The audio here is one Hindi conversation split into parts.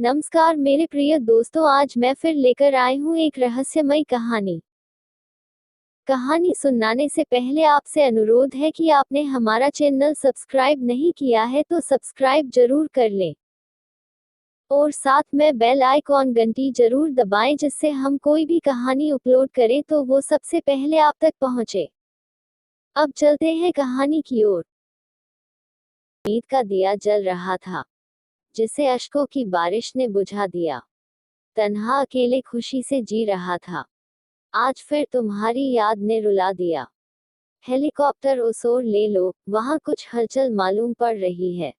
नमस्कार मेरे प्रिय दोस्तों, आज मैं फिर लेकर आई हूँ एक रहस्यमयी कहानी। कहानी सुनाने से पहले आपसे अनुरोध है कि आपने हमारा चैनल सब्सक्राइब नहीं किया है तो सब्सक्राइब जरूर कर लें और साथ में बेल आइकॉन घंटी जरूर दबाएं, जिससे हम कोई भी कहानी अपलोड करें तो वो सबसे पहले आप तक पहुंचे। अब चलते हैं कहानी की ओर। उम्मीद का दिया जल रहा था, जिसे अश्कों की बारिश ने बुझा दिया। तन्हा अकेले खुशी से जी रहा था। आज फिर तुम्हारी याद ने रुला दिया। हेलीकॉप्टर उस ओर ले लो, वहां कुछ हलचल मालूम पड़ रही है।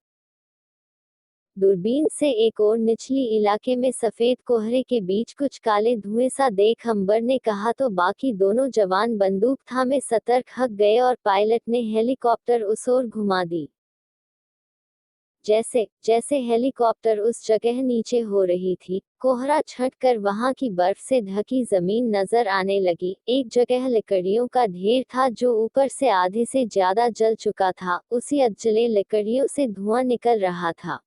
दूरबीन से एक और निचली इलाके में सफेद कोहरे के बीच कुछ काले धुएं सा देख अंबर ने कहा तो बाकी दोनों जवान बंदूक थामे सतर्क हक गए और पायलट ने हेलीकॉप्टर उस ओर घुमा दी। जैसे जैसे हेलीकॉप्टर उस जगह नीचे हो रही थी, कोहरा छटकर वहां की बर्फ से ढकी जमीन नजर आने लगी। एक जगह लकड़ियों का ढेर था जो ऊपर से आधे से ज्यादा जल चुका था। उसी अधजले लकड़ियों से धुआं निकल रहा था।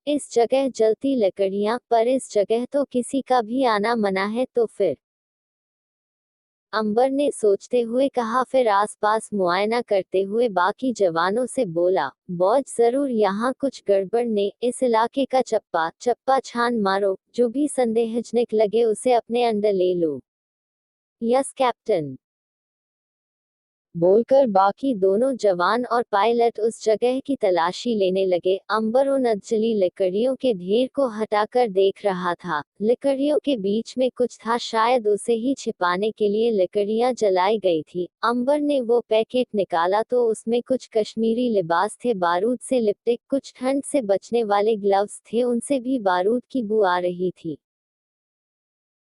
इस जगह जलती लकड़ियां, पर इस जगह तो किसी का भी आना मना है, तो फिर? अंबर ने सोचते हुए कहा, फिर आसपास मुआयना करते हुए बाकी जवानों से बोला, बॉज जरूर यहाँ कुछ गड़बड़ ने। इस इलाके का चप्पा चप्पा छान मारो, जो भी संदेहजनक लगे उसे अपने अंडर ले लो। यस कैप्टन, बोलकर बाकी दोनों जवान और पायलट उस जगह की तलाशी लेने लगे। अंबर उन अधजली लकड़ियों के ढेर को हटाकर देख रहा था। लकड़ियों के बीच में कुछ था, शायद उसे ही छिपाने के लिए लकड़ियां जलाई गई थी। अंबर ने वो पैकेट निकाला तो उसमें कुछ कश्मीरी लिबास थे, बारूद से लिपटे। कुछ ठंड से बचने वाले ग्लव्स थे, उनसे भी बारूद की बू आ रही थी।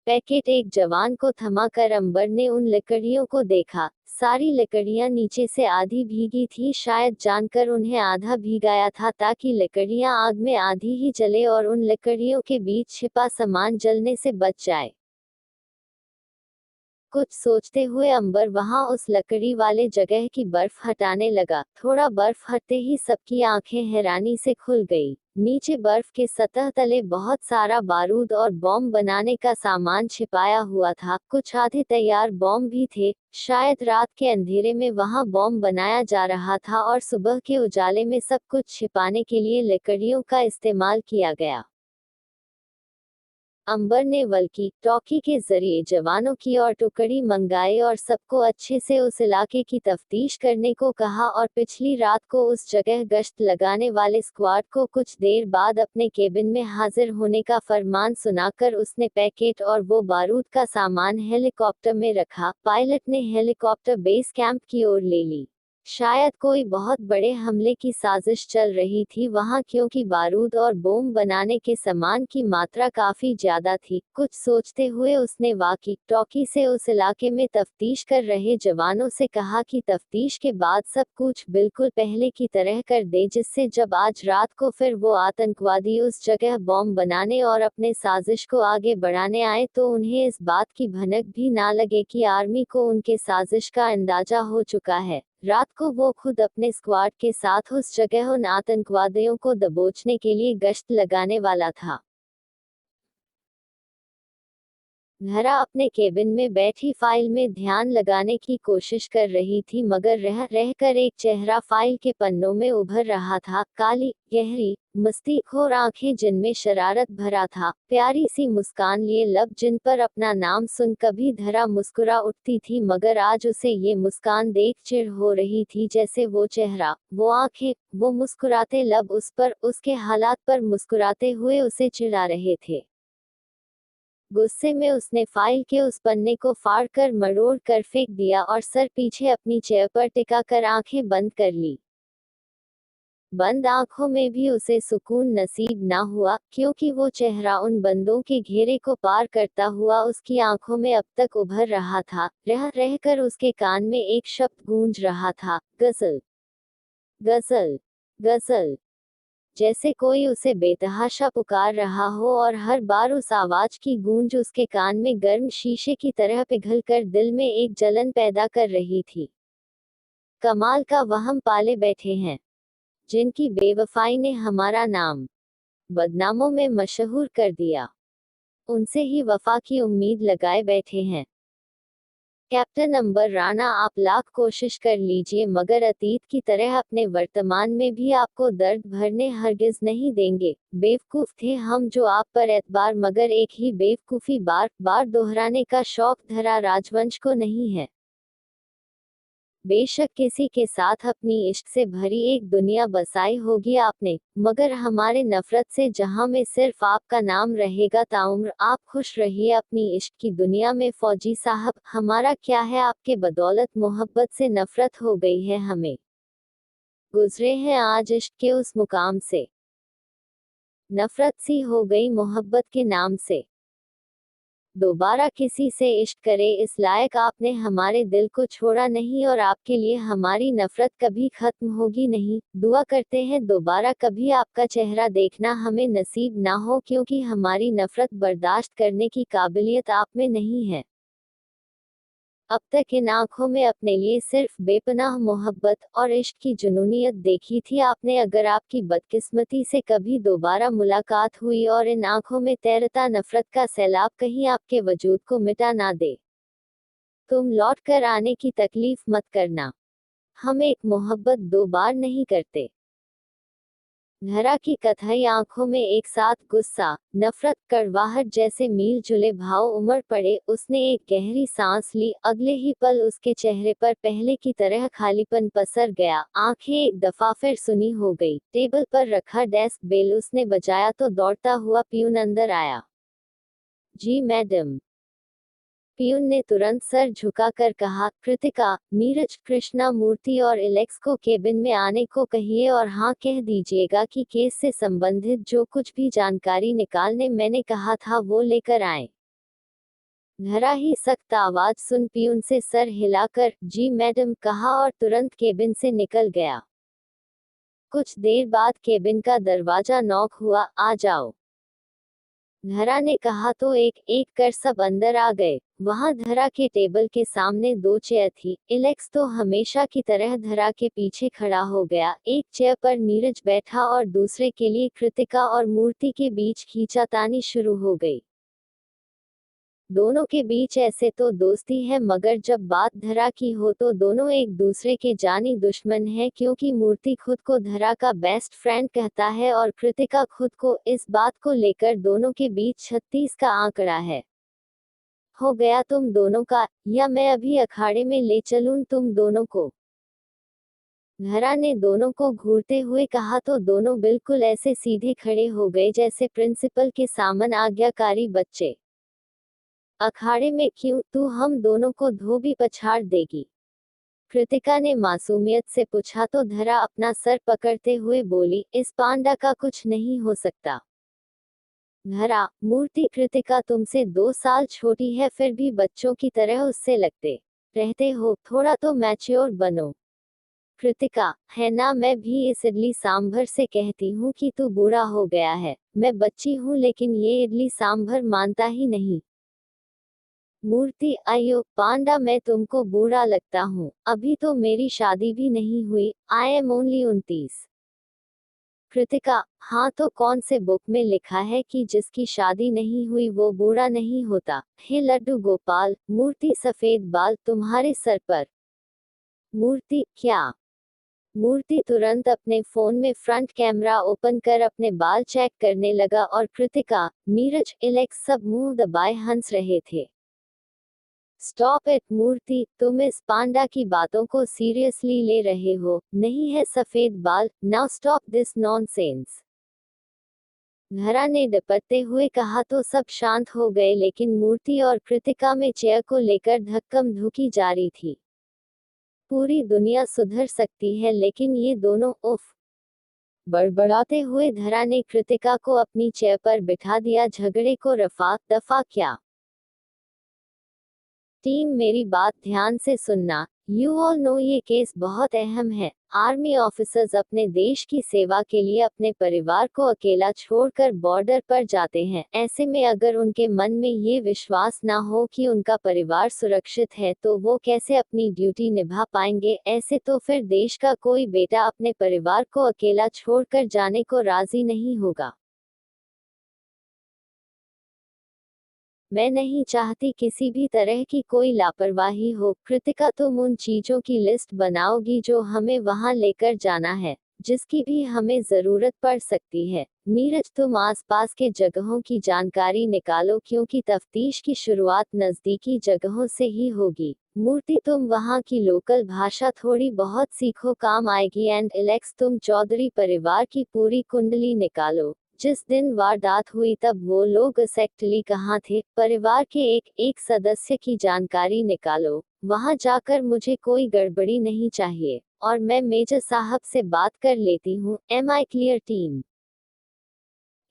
पैकेट एक जवान को थमाकर अंबर ने उन लकड़ियों को देखा। सारी लकड़ियां नीचे से आधी भीगी थी, शायद जानकर उन्हें आधा भिगाया था ताकि लकड़ियां आग में आधी ही जले और उन लकड़ियों के बीच छिपा सामान जलने से बच जाए। कुछ सोचते हुए अंबर वहां उस लकड़ी वाले जगह की बर्फ हटाने लगा। थोड़ा बर्फ हटते ही सबकी आंखें हैरानी से खुल गई। नीचे बर्फ के सतह तले बहुत सारा बारूद और बॉम्ब बनाने का सामान छिपाया हुआ था। कुछ आधे तैयार बॉम्ब भी थे। शायद रात के अंधेरे में वहां बॉम्ब बनाया जा रहा था और सुबह के उजाले में सब कुछ छिपाने के लिए लकड़ियों का इस्तेमाल किया गया। अंबर ने वल्की टॉकी के जरिए जवानों की और टुकड़ी मंगाई और सबको अच्छे से उस इलाके की तफ्तीश करने को कहा और पिछली रात को उस जगह गश्त लगाने वाले स्क्वाड को कुछ देर बाद अपने केबिन में हाजिर होने का फरमान सुनाकर उसने पैकेट और वो बारूद का सामान हेलीकॉप्टर में रखा। पायलट ने हेलीकॉप्टर बेस कैंप की ओर ले ली। शायद कोई बहुत बड़े हमले की साजिश चल रही थी वहां, क्योंकि बारूद और बोम बनाने के सामान की मात्रा काफी ज्यादा थी। कुछ सोचते हुए उसने वाकी टॉकी से उस इलाके में तफ्तीश कर रहे जवानों से कहा कि तफ्तीश के बाद सब कुछ बिल्कुल पहले की तरह कर दे, जिससे जब आज रात को फिर वो आतंकवादी उस जगह बॉम्ब बनाने और अपने साजिश को आगे बढ़ाने आए तो उन्हें इस बात की भनक भी ना लगे कि आर्मी को उनके साजिश का अंदाजा हो चुका है। रात को वो खुद अपने स्क्वाड के साथ उस जगह उन आतंकवादियों को दबोचने के लिए गश्त लगाने वाला था। घरा अपने केबिन में बैठी फाइल में ध्यान लगाने की कोशिश कर रही थी, मगर रह रहकर एक चेहरा फाइल के पन्नों में उभर रहा था। काली, गहरी, मस्तीखोर आंखें जिनमें शरारत भरा था, प्यारी सी मुस्कान लिए लब जिन पर अपना नाम सुन कभी धरा मुस्कुरा उठती थी, मगर आज उसे ये मुस्कान देख चिढ़ हो रही थी। जैसे वो चेहरा, वो आंखें, वो मुस्कुराते लब उस पर, उसके हालात पर मुस्कुराते हुए उसे चिढ़ा रहे थे। गुस्से में उसने फाइल के उस पन्ने को फाड़ कर मरोड़ कर फेंक दिया और सर पीछे अपनी चेयर पर टिका कर आंखें बंद कर ली। बंद आंखों में भी उसे सुकून नसीब ना हुआ, क्योंकि वो चेहरा उन बंदों के घेरे को पार करता हुआ उसकी आंखों में अब तक उभर रहा था। रह रहकर उसके कान में एक शब्द गूंज रहा था, गजल, गजल, गजल। जैसे कोई उसे बेतहाशा पुकार रहा हो और हर बार उस आवाज की गूंज उसके कान में गर्म शीशे की तरह पिघलकर दिल में एक जलन पैदा कर रही थी। कमाल का वहम पाले बैठे हैं, जिनकी बेवफाई ने हमारा नाम बदनामों में मशहूर कर दिया। उनसे ही वफा की उम्मीद लगाए बैठे हैं। कैप्टन अंबर राणा, आप लाख कोशिश कर लीजिए मगर अतीत की तरह अपने वर्तमान में भी आपको दर्द भरने हरगिज नहीं देंगे। बेवकूफ थे हम जो आप पर एतबार, मगर एक ही बेवकूफी बार बार दोहराने का शौक धरा राजवंश को नहीं है। बेशक किसी के साथ अपनी इश्क से भरी एक दुनिया बसाई होगी आपने, मगर हमारे नफरत से जहां में सिर्फ आपका नाम रहेगा ताउम्र। आप खुश रहिए अपनी इश्क की दुनिया में फौजी साहब, हमारा क्या है आपके बदौलत मोहब्बत से नफरत हो गई है हमें। गुजरे हैं आज इश्क के उस मुकाम से, नफरत सी हो गई मोहब्बत के नाम से। दोबारा किसी से इश्क करे इस लायक आपने हमारे दिल को छोड़ा नहीं, और आपके लिए हमारी नफरत कभी खत्म होगी नहीं। दुआ करते हैं दोबारा कभी आपका चेहरा देखना हमें नसीब ना हो, क्योंकि हमारी नफरत बर्दाश्त करने की काबिलियत आप में नहीं है। अब तक इन आंखों में अपने लिए सिर्फ बेपनाह मोहब्बत और इश्क की जुनूनियत देखी थी आपने। अगर आपकी बदकिस्मती से कभी दोबारा मुलाकात हुई और इन आंखों में तैरता नफरत का सैलाब कहीं आपके वजूद को मिटा ना दे, तुम लौट कर आने की तकलीफ मत करना। हम एक मोहब्बत दो बार नहीं करते। धरा की कथई आंखों में एक साथ गुस्सा, नफरत, कड़वाहट जैसे मील जुले भाव उमड़ पड़े। उसने एक गहरी सांस ली, अगले ही पल उसके चेहरे पर पहले की तरह खालीपन पसर गया। आंखें एक दफा फिर सुनी हो गई। टेबल पर रखा डेस्क बेल उसने बजाया तो दौड़ता हुआ पियून अंदर आया। जी मैडम। पियून ने तुरंत सर झुकाकर कहा। कृतिका, नीरज, कृष्णा मूर्ति और एलेक्स को केबिन में आने को कहिए और हाँ कह दीजिएगा कि केस से संबंधित जो कुछ भी जानकारी निकालने मैंने कहा था वो लेकर आए। धरा ही सख्त आवाज सुन पियून से सर हिलाकर जी मैडम कहा और तुरंत केबिन से निकल गया। कुछ देर बाद केबिन का दरवाजा नॉक हुआ। आ जाओ, धरा ने कहा तो एक एक कर सब अंदर आ गए। वहां धरा के टेबल के सामने दो चेयर थी। एलेक्स तो हमेशा की तरह धरा के पीछे खड़ा हो गया। एक चेयर पर नीरज बैठा और दूसरे के लिए कृतिका, और मूर्ति के बीच खींचातानी शुरू हो गई। दोनों के बीच ऐसे तो दोस्ती है, मगर जब बात धरा की हो तो दोनों एक दूसरे के जानी दुश्मन हैं, क्योंकि मूर्ति खुद को धरा का बेस्ट फ्रेंड कहता है और कृतिका खुद को। इस बात को लेकर दोनों के बीच 36 का आंकड़ा है। हो गया तुम दोनों का, या मैं अभी अखाड़े में ले चलूं तुम दोनों को? धरा ने दोनों को घूरते हुए कहा तो दोनों बिल्कुल ऐसे सीधे खड़े हो गए जैसे प्रिंसिपल के सामने आज्ञाकारी बच्चे। अखाड़े में क्यों, तू हम दोनों को धोबी पछाड़ देगी? कृतिका ने मासूमियत से पूछा तो धरा अपना सर पकड़ते हुए बोली, इस पांडा का कुछ नहीं हो सकता। धरा, मूर्ति, कृतिका तुमसे 2 साल छोटी है फिर भी बच्चों की तरह उससे लगते रहते हो, थोड़ा तो मैच्योर बनो। कृतिका, है ना, मैं भी इस इडली सांभर से कहती हूँ कि तू बूढ़ा हो गया है। मैं बच्ची हूँ लेकिन ये इडली सांभर मानता ही नहीं। मूर्ति, अयो पांडा, मैं तुमको बूढ़ा लगता हूँ? अभी तो मेरी शादी भी नहीं हुई। I am only 29। कृतिका, हाँ तो कौन से बुक में लिखा है कि जिसकी शादी नहीं हुई वो बूढ़ा नहीं होता? हे लड्डू गोपाल। मूर्ति, सफेद बाल तुम्हारे सर पर। मूर्ति, क्या? मूर्ति तुरंत अपने फोन में फ्रंट कैमरा ओपन कर अपने बाल चेक करने लगा और कृतिका, नीरज, एलेक्स सब मुंह दबाए हंस रहे थे। स्टॉप इट मूर्ति, तुम इस पांडा की बातों को सीरियसली ले रहे हो? नहीं है सफेद बाल, नाउ स्टॉप दिस नॉनसेंस। धरा ने डपटते हुए कहा तो सब शांत हो गए, लेकिन मूर्ति और कृतिका में चेयर को लेकर धक्कम धुकी जारी थी। पूरी दुनिया सुधर सकती है लेकिन ये दोनों, उफ। बड़बड़ाते हुए धरा ने कृतिका को अपनी चेयर पर बिठा दिया। झगड़े को रफा दफा क्या? टीम, मेरी बात ध्यान से सुनना। यू ऑल नो ये केस बहुत अहम है। आर्मी ऑफिसर्स अपने देश की सेवा के लिए अपने परिवार को अकेला छोड़कर बॉर्डर पर जाते हैं। ऐसे में अगर उनके मन में ये विश्वास ना हो कि उनका परिवार सुरक्षित है तो वो कैसे अपनी ड्यूटी निभा पाएंगे? ऐसे तो फिर देश का कोई बेटा अपने परिवार को अकेला छोड़कर जाने को राजी नहीं होगा। मैं नहीं चाहती किसी भी तरह की कोई लापरवाही हो। कृतिका, तुम उन चीजों की लिस्ट बनाओगी जो हमें वहां लेकर जाना है, जिसकी भी हमें जरूरत पड़ सकती है। नीरज, तुम आसपास के जगहों की जानकारी निकालो क्योंकि तफ्तीश की शुरुआत नजदीकी जगहों से ही होगी। मूर्ति, तुम वहां की लोकल भाषा थोड़ी बहुत सीखो, काम आएगी। एंड एलेक्स, तुम चौधरी परिवार की पूरी कुंडली निकालो। जिस दिन वारदात हुई तब वो लोग एक्जेक्टली कहाँ थे, परिवार के एक एक सदस्य की जानकारी निकालो। वहां जाकर मुझे कोई गड़बड़ी नहीं चाहिए, और मैं मेजर साहब से बात कर लेती हूँ। Am I clear team?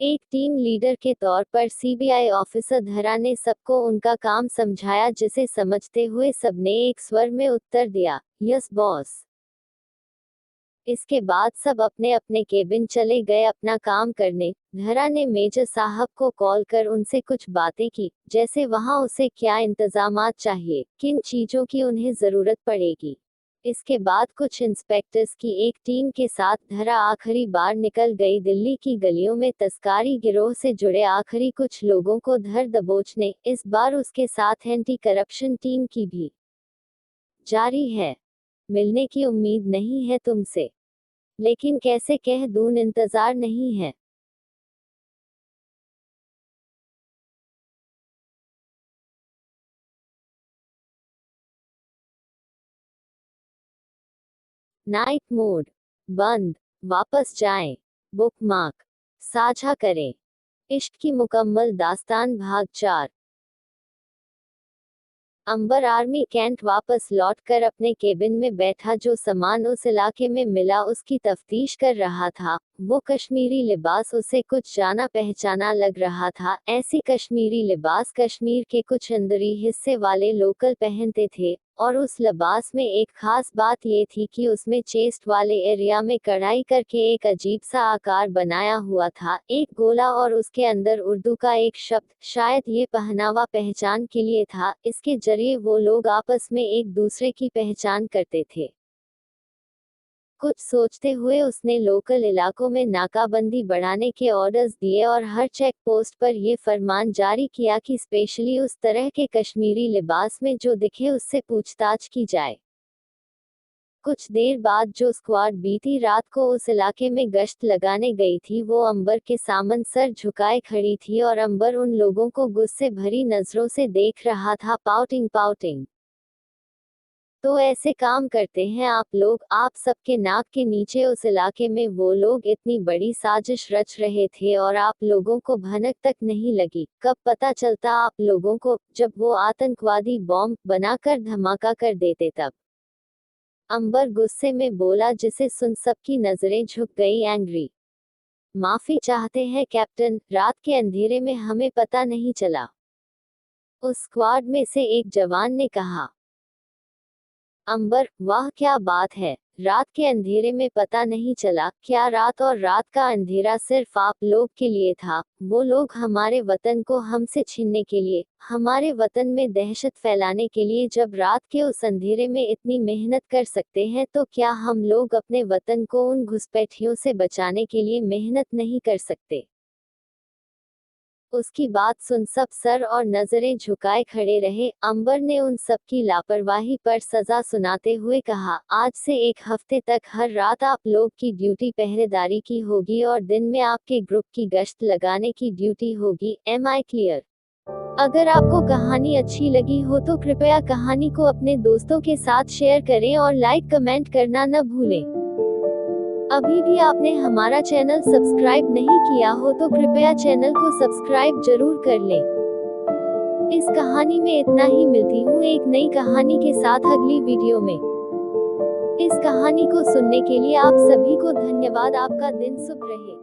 एक टीम लीडर के तौर पर सीबीआई ऑफिसर धरा ने सबको उनका काम समझाया, जिसे समझते हुए सबने एक स्वर में उत्तर दिया, यस बॉस। इसके बाद सब अपने अपने केबिन चले गए अपना काम करने। धरा ने मेजर साहब को कॉल कर उनसे कुछ बातें की, जैसे वहां उसे क्या इंतजामात चाहिए, किन चीजों की उन्हें जरूरत पड़ेगी। इसके बाद कुछ इंस्पेक्टर्स की एक टीम के साथ धरा आखिरी बार निकल गई दिल्ली की गलियों में तस्कारी गिरोह से जुड़े आखिरी कुछ लोगों को धर दबोचने। इस बार उसके साथ एंटी करप्शन टीम की भी जारी है। मिलने की उम्मीद नहीं है तुमसे, लेकिन कैसे कह दूं, इंतजार नहीं है। नाइट मोड बंद। वापस जाएं। बुकमार्क साझा करें। इश्क की मुकम्मल दास्तान भाग 4। अंबर आर्मी कैंट वापस लौटकर अपने केबिन में बैठा। जो सामान उस इलाके में मिला उसकी तफ्तीश कर रहा था। वो कश्मीरी लिबास उसे कुछ जाना पहचाना लग रहा था। ऐसी कश्मीरी लिबास कश्मीर के कुछ अंदरी हिस्से वाले लोकल पहनते थे, और उस लिबास में एक खास बात ये थी कि उसमें चेस्ट वाले एरिया में कढ़ाई करके एक अजीब सा आकार बनाया हुआ था, एक गोला, और उसके अंदर उर्दू का एक शब्द। शायद ये पहनावा पहचान के लिए था, इसके जरिए वो लोग आपस में एक दूसरे की पहचान करते थे। कुछ सोचते हुए उसने लोकल इलाकों में नाकाबंदी बढ़ाने के ऑर्डर्स दिए और हर चेक पोस्ट पर यह फरमान जारी किया कि स्पेशली उस तरह के कश्मीरी लिबास में जो दिखे उससे पूछताछ की जाए। कुछ देर बाद जो स्क्वाड बीती रात को उस इलाके में गश्त लगाने गई थी, वो अंबर के सामने सर झुकाए खड़ी थी और अंबर उन लोगों को गुस्से भरी नजरों से देख रहा था, पाउटिंग पाउटिंग। तो ऐसे काम करते हैं आप लोग, आप सबके नाक के नीचे उस इलाके में वो लोग इतनी बड़ी साजिश रच रहे थे और आप लोगों को भनक तक नहीं लगी। कब पता चलता आप लोगों को, जब वो आतंकवादी बॉम्ब बनाकर धमाका कर देते तब। अंबर गुस्से में बोला, जिसे सुन सबकी नजरें झुक गई। एंग्री, माफी चाहते हैं कैप्टन, रात के अंधेरे में हमें पता नहीं चला, उस स्क्वाड में से एक जवान ने कहा। अंबर, वाह क्या बात है, रात के अंधेरे में पता नहीं चला। क्या रात और रात का अंधेरा सिर्फ आप लोग के लिए था? वो लोग हमारे वतन को हमसे छीनने के लिए, हमारे वतन में दहशत फैलाने के लिए जब रात के उस अंधेरे में इतनी मेहनत कर सकते हैं, तो क्या हम लोग अपने वतन को उन घुसपैठियों से बचाने के लिए मेहनत नहीं कर सकते? उसकी बात सुन सब सर और नजरें झुकाए खड़े रहे। अंबर ने उन सब की लापरवाही पर सजा सुनाते हुए कहा, आज से एक हफ्ते तक हर रात आप लोग की ड्यूटी पहरेदारी की होगी और दिन में आपके ग्रुप की गश्त लगाने की ड्यूटी होगी। Am I clear? अगर आपको कहानी अच्छी लगी हो तो कृपया कहानी को अपने दोस्तों के साथ शेयर करें और लाइक कमेंट करना न भूलें। अभी भी आपने हमारा चैनल सब्सक्राइब नहीं किया हो तो कृपया चैनल को सब्सक्राइब जरूर कर लें। इस कहानी में इतना ही, मिलती हूँ एक नई कहानी के साथ अगली वीडियो में। इस कहानी को सुनने के लिए आप सभी को धन्यवाद। आपका दिन शुभ रहे।